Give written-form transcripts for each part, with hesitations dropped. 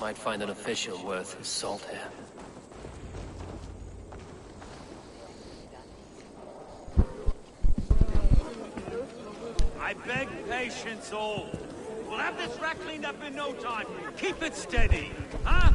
Might find an official worth his salt here. I beg patience all. We'll have this rack cleaned up in no time. Keep it steady, huh?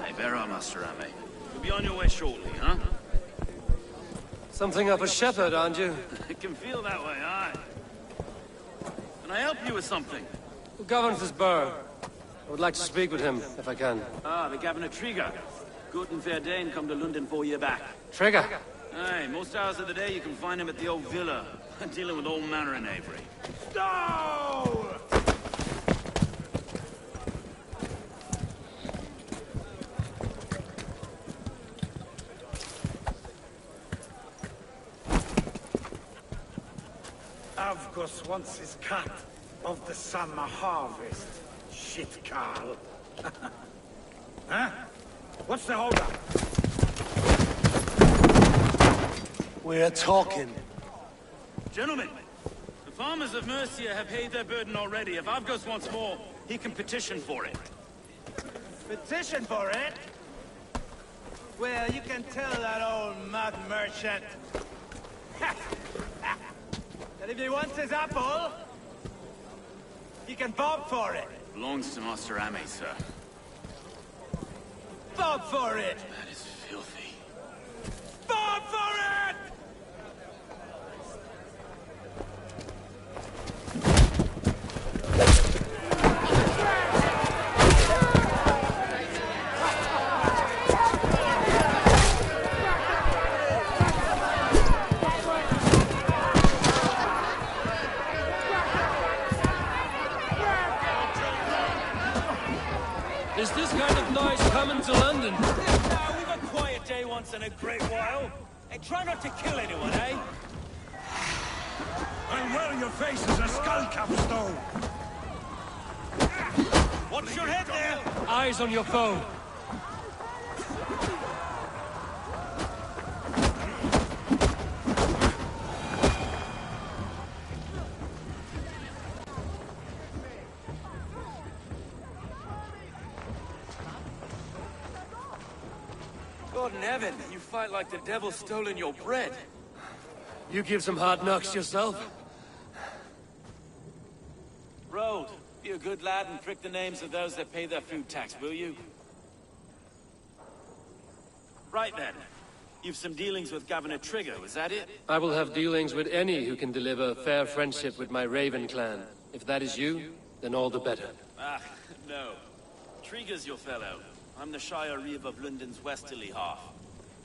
Hey, bear on, Master Ame. You'll be on your way shortly, huh? Something of a shepherd, aren't you? It can feel that way, aye. Can I help you with something? Who governs this burg? I would like to speak with him, if I can. Ah, the Governor Trigger. Good and fair Dane come to London 4 year back. Trigger? Aye, most hours of the day you can find him at the old villa, dealing with all manner in Avery. Stow! Avgus wants his cut of the summer harvest. Shit, Carl. Huh? What's the holdup? We're talking. Gentlemen, the farmers of Mercia have paid their burden already. If Avgus wants more, he can petition for it. Petition for it? Well, you can tell that old mud merchant that if he wants his apple, he can bob for it. Belongs to Master Ame, sir. Bob for it! That is filthy. Bob for it! Is this kind of noise coming to London? We've a quiet day once in a great while. And try not to kill anyone, eh? And well, your face is a skull capstone. Watch your head there! Eyes on your foe. God in heaven, you fight like the devil's stolen your bread. You give some hard knocks yourself? Road, be a good lad and prick the names of those that pay their food tax, will you? Right then. You've some dealings with Governor Trigger, is that it? I will have dealings with any who can deliver fair friendship with my Raven clan. If that is you, then all the better. Ah, no. Trigger's your fellow. I'm the Shire Reeve of London's westerly half.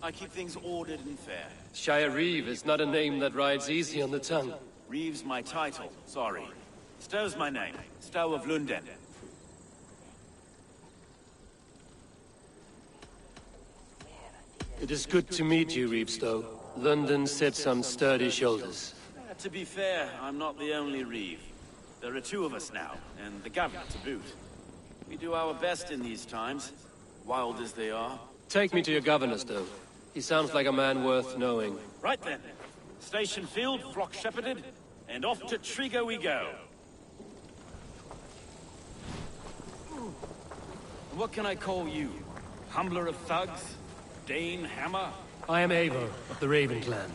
I keep things ordered and fair. Shire Reeve is not a name that rides easy on the tongue. Reeve's my title, sorry. Stow's my name. Stow of London. It is good to meet you, Reevestow. London sits on sturdy shoulders. To be fair, I'm not the only Reeve. There are two of us now, and the governor to boot. We do our best in these times, wild as they are. Take me to your governor, Stow. He sounds like a man worth knowing. Right then. Station filled, flock shepherded, and off to Trigger we go. What can I call you? Humbler of thugs? Dane Hammer? I am Eivor of the Raven clan.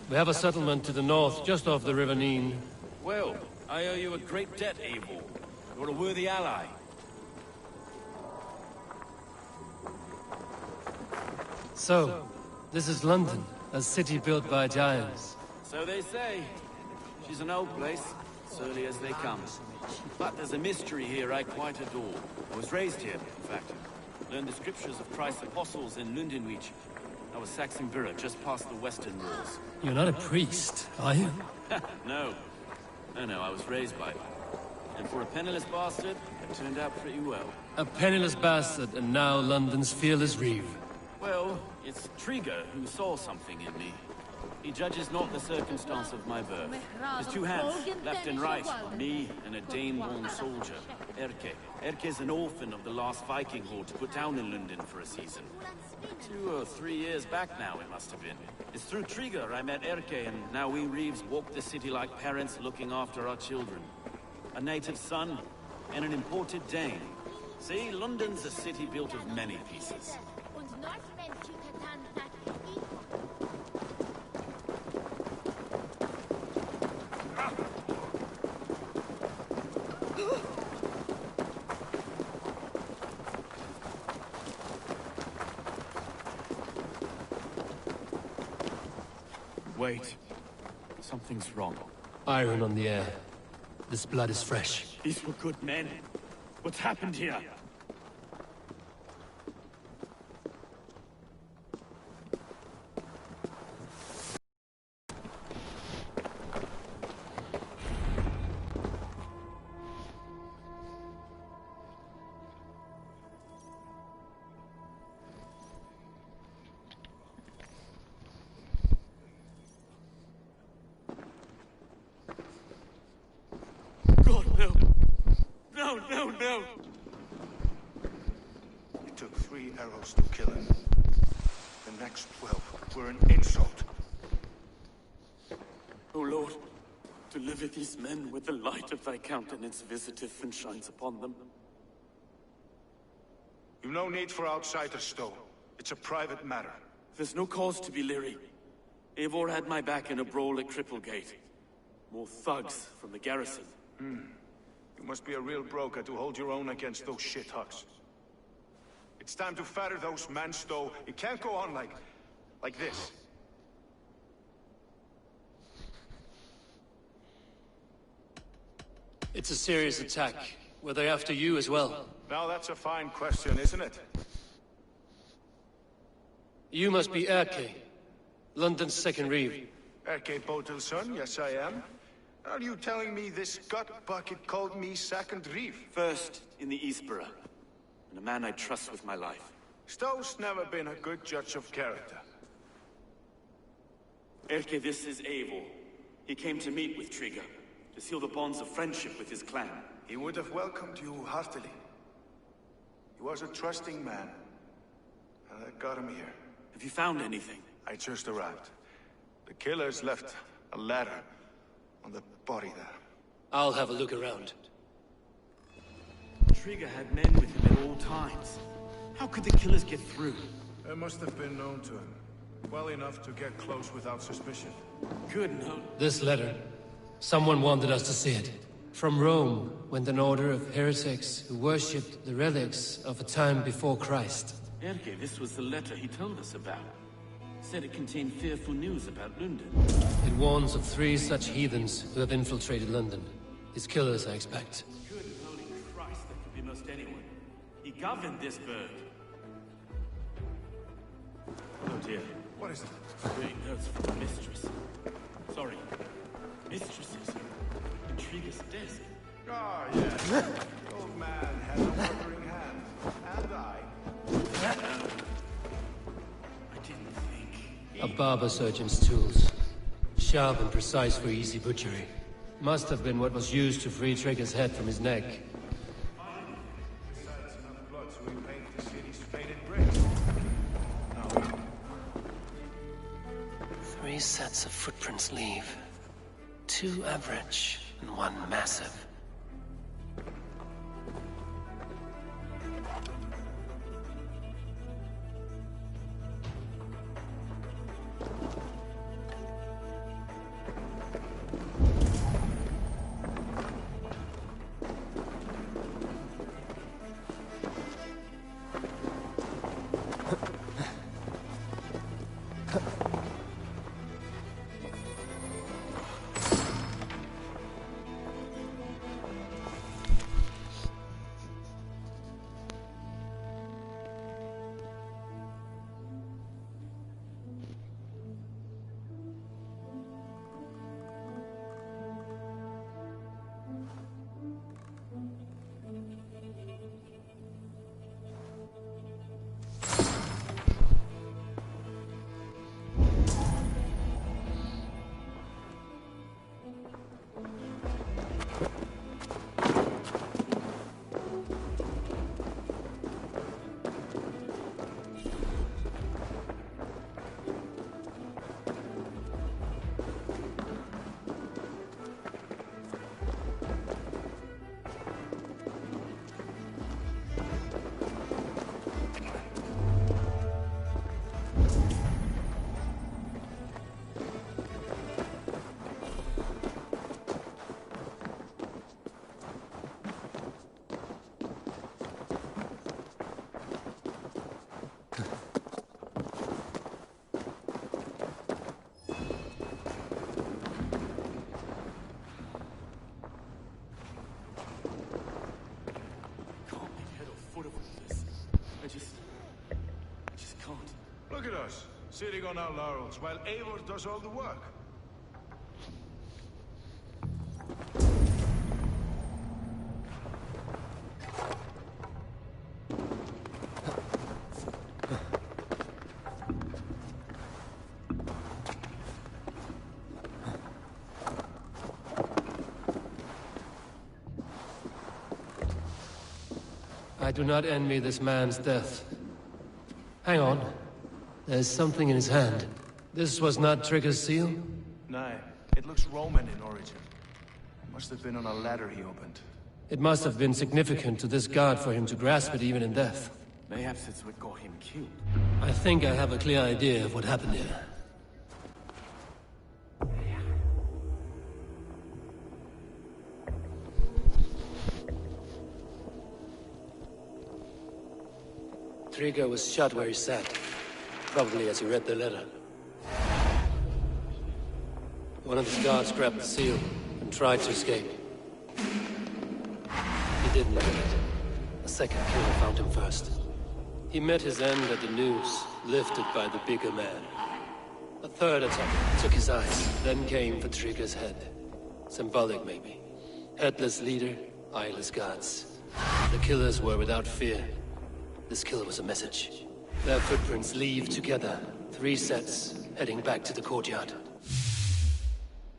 We have a settlement to the north, just off the River Neen. Well, I owe you a great debt, Eivor. You're a worthy ally. So, this is London, a city built by giants. So they say. She's an old place, surly as they come. But there's a mystery here I quite adore. I was raised here, in fact. Learned the scriptures of Christ's apostles in Lundenwich. I was Saxon Villa, just past the western walls. You're not a priest, are you? No. No, I was raised by them. And for a penniless bastard, it turned out pretty well. A penniless bastard, and now London's fearless Reeve. Well, it's Trigger who saw something in me. He judges not the circumstance of my birth. His two hands, left and right, on me and a Dane-born soldier, Erke. Erke is an orphan of the last Viking horde put down in London for a season. 2 or 3 years back now, it must have been. It's through Trigger I met Erke, and now we Reeves walk the city like parents looking after our children. A native son, and an imported Dane. See, London's a city built of many pieces. Wait. Something's wrong. Iron on the air. This blood is fresh. These were good men. What's happened here? God, no! No, no, no! It took 3 arrows to kill him. The next 12 were an insult. O Lord, deliver these men with the light of thy countenance visiteth and shines upon them. You've no need for outsiders, Stowe. It's a private matter. There's no cause to be leery. Eivor had my back in a brawl at Cripplegate. More thugs from the garrison. You must be a real broker to hold your own against those shithugs. It's time to fetter those men, Stowe. It can't go on like this. It's a serious attack. Were they after you as well? Now that's a fine question, isn't it? You must be Erke, London's second reeve. Erke Botel's son, yes I am. Are you telling me this gut bucket called me second reeve? First in the Eastborough, and a man I trust with my life. Stowe's never been a good judge of character. Erke, this is Eivor. He came to meet with Trigger, to seal the bonds of friendship with his clan. He would have welcomed you heartily. He was a trusting man. And I got him here. Have you found anything? I just arrived. The killers left a letter on the body there. I'll have a look around. Trigger had men with him at all times. How could the killers get through? They must have been known to him. Well enough to get close without suspicion. Good note. This letter. Someone wanted us to see it. From Rome went an order of heretics who worshipped the relics of a time before Christ. Erke, this was the letter he told us about. Said it contained fearful news about London. It warns of 3 such heathens who have infiltrated London. His killers, I expect. Good holy Christ, that could be most anyone. He governed this burg. Oh dear. What is it? Great notes from the mistress. Sorry. Mistresses. Intrigue's desk. Ah, yes. The old man has a wandering hand. And I. I didn't think. A barber surgeon's tools. Sharp and precise for easy butchery. Must have been what was used to free Trigger's head from his neck. Besides enough blood to repaint the city's faded bricks. Now, 3 sets of footprints leave. 2 average and 1 massive. at us, sitting on our laurels, while Eivor does all the work. I do not envy this man's death. Hang on. There's something in his hand. This was not Trigger's seal? Nay, it looks Roman in origin. Must have been on a ladder he opened. It must have been significant to this god for him to grasp it even in death. Mayhaps it's what got him killed. I think I have a clear idea of what happened here. Trigger was shot where he sat, probably as he read the letter. One of his guards grabbed the seal and tried to escape. He didn't get it. A second killer found him first. He met his end at the noose, lifted by the bigger man. A third attack took his eyes, then came for Trigger's head. Symbolic, maybe. Headless leader, eyeless guards. The killers were without fear. This kill was a message. Their footprints leave together, 3 sets, heading back to the courtyard.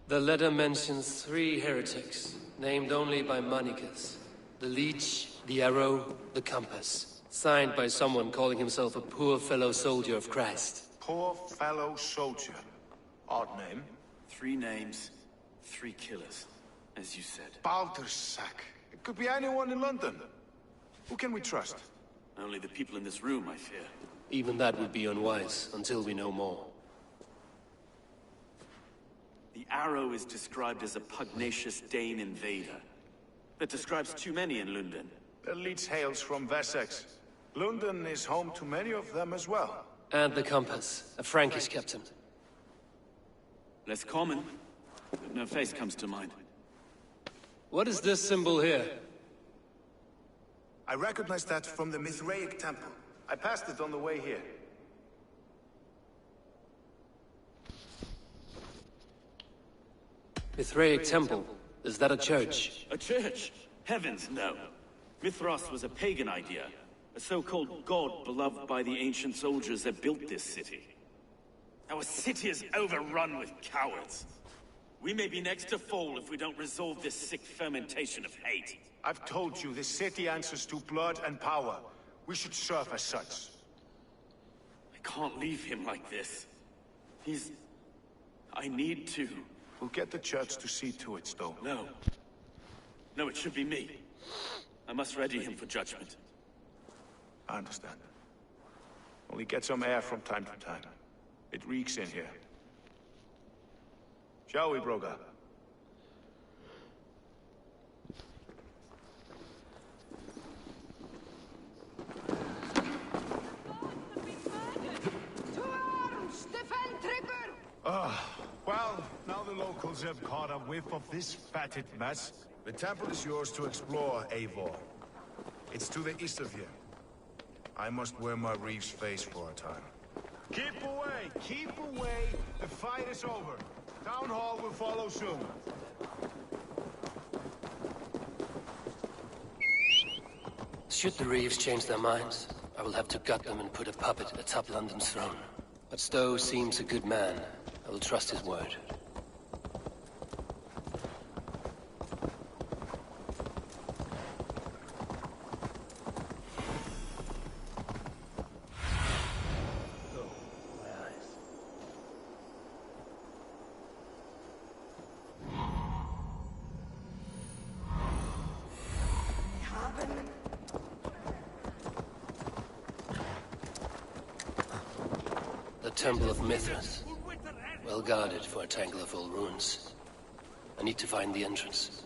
The letter mentions 3 heretics, named only by Manicus. The Leech, the Arrow, the Compass. Signed by someone calling himself a poor fellow soldier of Christ. Poor fellow soldier. Odd name. 3 names, 3 killers, as you said. Baldersack. It could be anyone in London. Who can we trust? Only the people in this room, I fear. Even that would be unwise, until we know more. The Arrow is described as a pugnacious Dane invader. That describes too many in London. The Leech hails from Wessex. London is home to many of them as well. And the Compass, a Frankish captain. Less common, but no face comes to mind. What is this symbol here? I recognize that from the Mithraic temple. I passed it on the way here. Mithraic temple? Is that a church? A church? Heavens, no. Mithras was a pagan idea. A so-called god beloved by the ancient soldiers that built this city. Our city is overrun with cowards. We may be next to fall if we don't resolve this sick fermentation of hate. I've told you, this city answers to blood and power. We should serve as such. I can't leave him like this. I need to. We'll get the church to see to it, Stowe. No. No, it should be me. I must ready him for judgment. I understand. Only get some air from time to time. It reeks in here. Shall we, Broga? Well, now the locals have caught a whiff of this fatted mess. The temple is yours to explore, Eivor. It's to the east of here. I must wear my Reeve's face for a time. Keep away! Keep away! The fight is over. Town Hall will follow soon. Should the Reeves change their minds, I will have to gut them and put a puppet atop London's throne. But Stowe seems a good man. I will trust his word. The Temple of Mithras. Well guarded for a tangle of old ruins. I need to find the entrance.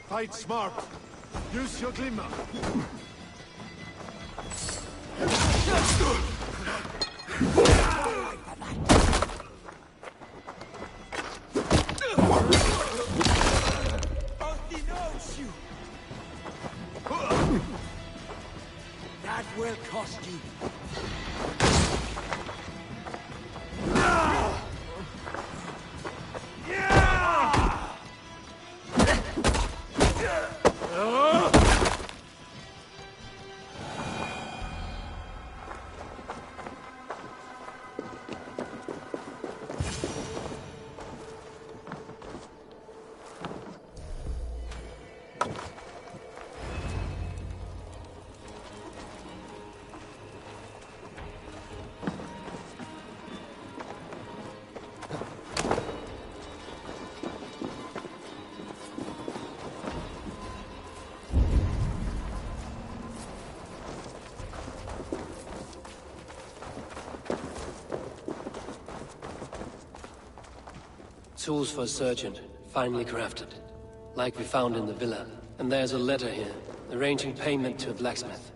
Fight smart. Use your glimmer. That will cost you. Tools for a surgeon, finely crafted. Like we found in the villa. And there's a letter here, arranging payment to a blacksmith.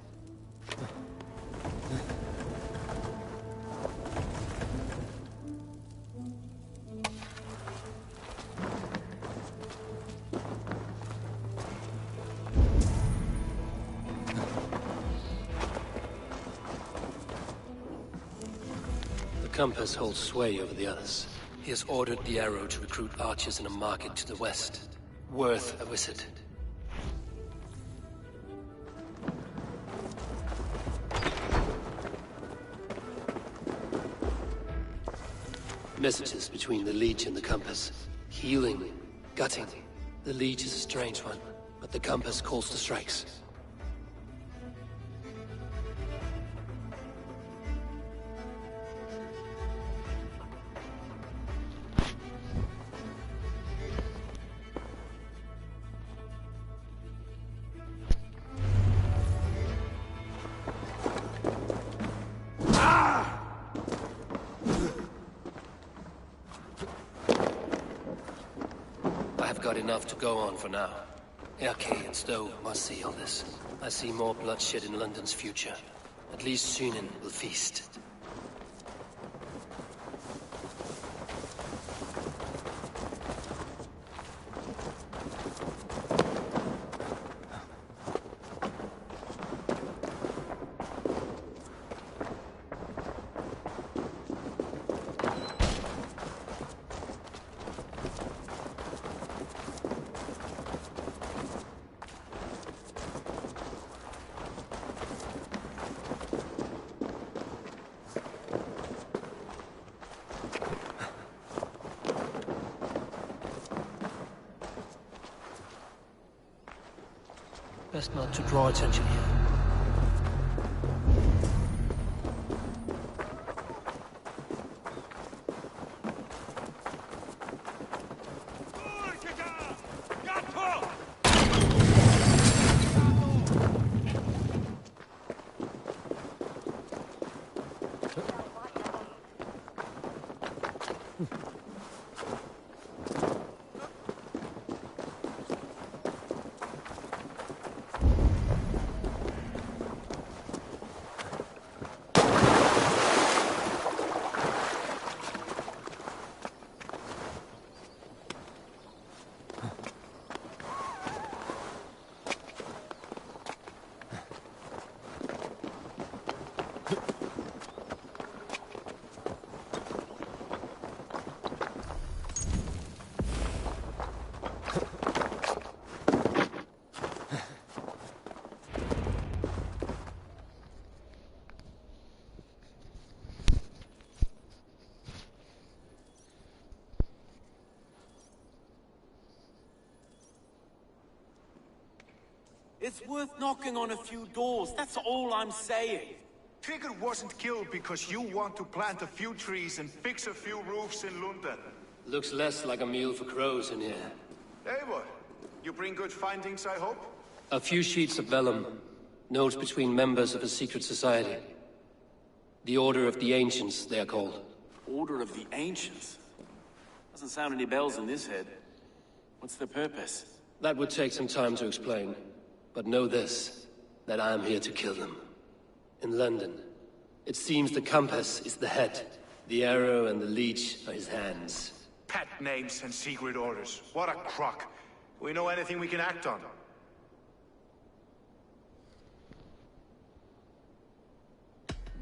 The compass holds sway over the others. He has ordered the arrow to recruit archers in a market to the west. Worth a visit. Messages between the Leech and the compass. Healing, gutting. The Leech is a strange one, but the compass calls to strikes. I've got enough to go on for now. Erkay and Stowe must see all this. I see more bloodshed in London's future. At least Sunan will feast. Best not to draw attention here. It's worth knocking on a few doors, that's all I'm saying. Trigger wasn't killed because you want to plant a few trees and fix a few roofs in London. Looks less like a meal for crows in here. Hey, what? You bring good findings, I hope? A few sheets of vellum. Notes between members of a secret society. The Order of the Ancients, they are called. Order of the Ancients? Doesn't sound any bells in this head. What's the purpose? That would take some time to explain. But know this, that I am here to kill them. In London, it seems the compass is the head. The arrow and the leech are his hands. Pet names and secret orders. What a crock. Do we know anything we can act on?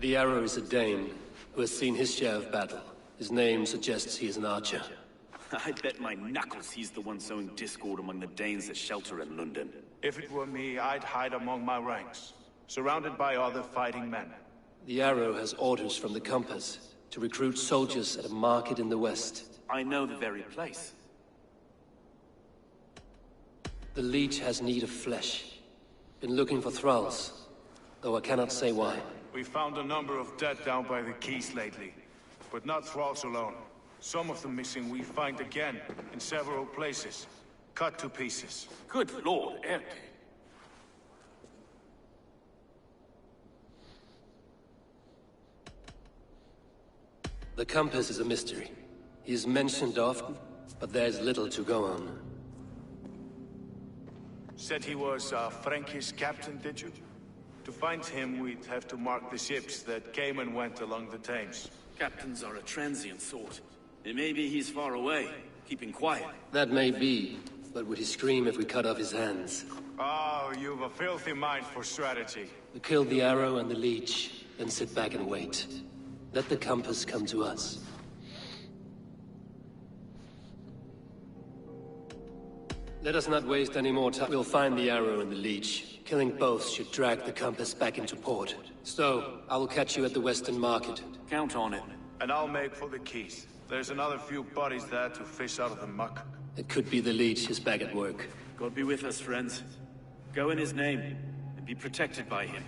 The arrow is a Dane, who has seen his share of battle. His name suggests he is an archer. I bet my knuckles he's the one sowing discord among the Danes that shelter in London. If it were me, I'd hide among my ranks, surrounded by other fighting men. The arrow has orders from the compass to recruit soldiers at a market in the west. I know the very place. The leech has need of flesh. Been looking for thralls, though I cannot say why. We found a number of dead down by the quays lately, but not thralls alone. Some of the missing we find again in several places, cut to pieces. Good lord, Eric. The compass is a mystery. He is mentioned often, but there's little to go on. Said he was a Frankish captain, did you? To find him, we'd have to mark the ships that came and went along the Thames. Captains are a transient sort. It may be he's far away, keeping quiet. That may be, but would he scream if we cut off his hands? Oh, you've a filthy mind for strategy. We kill the arrow and the leech, then sit back and wait. Let the compass come to us. Let us not waste any more time. We'll find the arrow and the leech. Killing both should drag the compass back into port. Stowe, I will catch you at the Western Market. Count on it. And I'll make for the quays. There's another few bodies there to fish out of the muck. It could be the leech is back at work. God be with us, friends. Go in his name, and be protected by him.